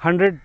100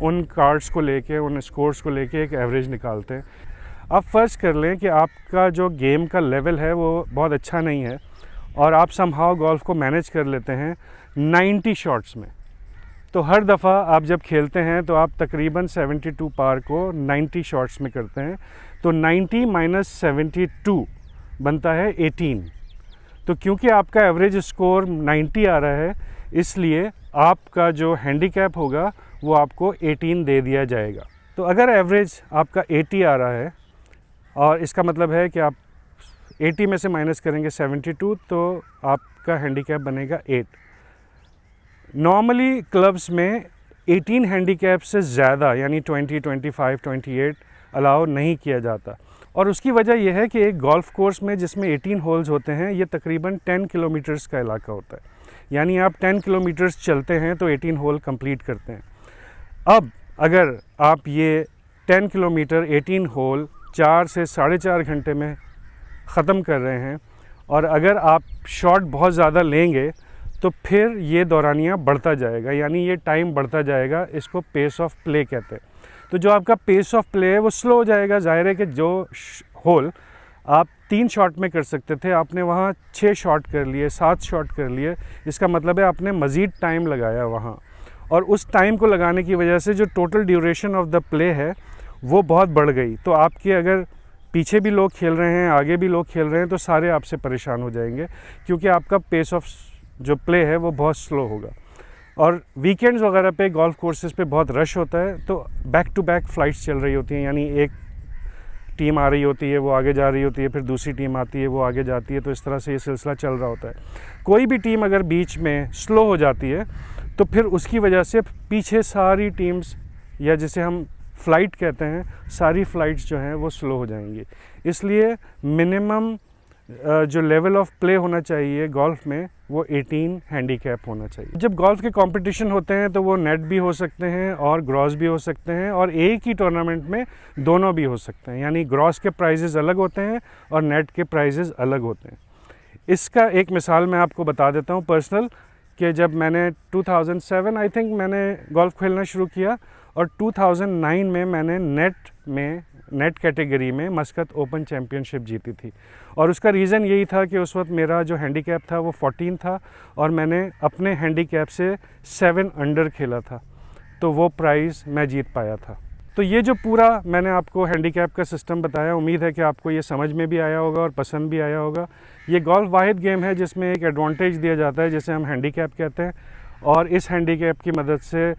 उन कार्ड्स को लेके, उन स्कोर्स को लेके एक एवरेज निकालते हैं। अब फ़र्ज़ कर लें कि आपका जो गेम का लेवल है वो बहुत अच्छा नहीं है और आप समहाउ गोल्फ़ को मैनेज कर लेते हैं 90 शॉट्स में। तो हर दफ़ा आप जब खेलते हैं तो आप तकरीबन 72 पार को 90 शॉट्स में करते हैं, तो 90 माइनस 72 बनता है 18। तो क्योंकि आपका एवरेज स्कोर 90 आ रहा है, इसलिए आपका जो हैंडीकैप होगा वो आपको 18 दे दिया जाएगा। तो अगर एवरेज आपका 80 आ रहा है और इसका मतलब है कि आप 80 में से माइनस करेंगे 72, तो आपका हैंडीकैप बनेगा 8। नॉर्मली क्लब्स में 18 हैंडीकैप से ज़्यादा यानी 20, 25, 28 अलाउ नहीं किया जाता, और उसकी वजह यह है कि एक गोल्फ़ कोर्स में जिसमें 18 होल्स होते हैं, ये तकरीबन 10 किलोमीटर्स का इलाका होता है। यानी आप 10 किलोमीटर्स चलते हैं तो 18 होल कंप्लीट करते हैं। अब अगर आप ये 10 किलोमीटर 18 होल 4 से 4.5 घंटे में ख़त्म कर रहे हैं, और अगर आप शॉट बहुत ज़्यादा लेंगे तो फिर ये दौरानिया बढ़ता जाएगा, यानी ये टाइम बढ़ता जाएगा। इसको पेस ऑफ प्ले कहते हैं। तो जो आपका पेस ऑफ प्ले है वो स्लो हो जाएगा। ज़ाहिर है कि जो होल आप 3 शॉट में कर सकते थे, आपने वहाँ 6 शॉट कर लिए, 7 शॉट कर लिए। इसका मतलब है आपने मज़ीद टाइम लगाया वहाँ, और उस टाइम को लगाने की वजह से जो total duration of the play है वो बहुत बढ़ गई। तो आपके अगर पीछे भी लोग खेल रहे हैं, आगे भी लोग खेल रहे हैं, तो सारे आपसे परेशान हो जाएंगे, क्योंकि आपका पेस ऑफ जो प्ले है वो बहुत स्लो होगा। और वीकेंड्स वगैरह पे गोल्फ़ कोर्सेज़ पे बहुत रश होता है, तो बैक टू बैक फ़्लाइट्स चल रही होती हैं, यानी एक टीम आ रही होती है, वो आगे जा रही होती है, फिर दूसरी टीम आती है, वो आगे जाती है। तो इस तरह से ये सिलसिला चल रहा होता है। कोई भी टीम अगर बीच में स्लो हो जाती है तो फिर उसकी वजह से पीछे सारी टीम्स, या जिसे हम फ़्लाइट कहते हैं, सारी फ़्लाइट्स जो हैं वो स्लो हो जाएंगी। इसलिए मिनिमम जो लेवल ऑफ प्ले होना चाहिए गोल्फ़ में वो 18 हैंडीकैप होना चाहिए। जब गोल्फ़ के कंपटीशन होते हैं तो वो नेट भी हो सकते हैं और ग्रॉस भी हो सकते हैं, और एक ही टूर्नामेंट में दोनों भी हो सकते हैं। यानी ग्रॉस के प्राइजेज़ अलग होते हैं और नेट के प्राइजेज़ अलग होते हैं। इसका एक मिसाल मैं आपको बता देता हूँ पर्सनल, कि जब मैंने 2007 आई थिंक मैंने गोल्फ़ खेलना शुरू किया, और 2009 में मैंने नेट कैटेगरी में मस्कत ओपन चैम्पियनशिप जीती थी। और उसका रीज़न यही था कि उस वक्त मेरा जो हैंडीकैप था वो 14 था, और मैंने अपने हैंडीकैप से 7 अंडर खेला था, तो वो प्राइज़ मैं जीत पाया था। तो ये जो पूरा मैंने आपको हैंडीकैप का सिस्टम बताया, उम्मीद है कि आपको ये समझ में भी आया होगा और पसंद भी आया होगा। ये गोल्फ़ वाहिद गेम है जिसमें एक एडवांटेज दिया जाता है जिसे हम हैंडीकैप कहते हैं, और इस हैंडीकैप की मदद से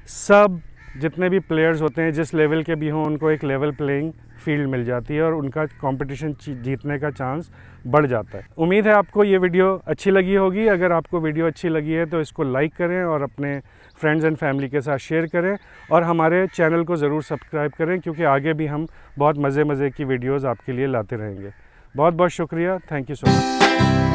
सब जितने भी प्लेयर्स होते हैं, जिस लेवल के भी हों, उनको एक लेवल प्लेइंग फील्ड मिल जाती है और उनका कंपटीशन जीतने का चांस बढ़ जाता है। उम्मीद है आपको ये वीडियो अच्छी लगी होगी। अगर आपको वीडियो अच्छी लगी है तो इसको लाइक करें और अपने फ्रेंड्स एंड फैमिली के साथ शेयर करें, और हमारे चैनल को ज़रूर सब्सक्राइब करें, क्योंकि आगे भी हम बहुत मज़े की वीडियोज़ आपके लिए लाते रहेंगे। बहुत बहुत शुक्रिया। Thank you so much.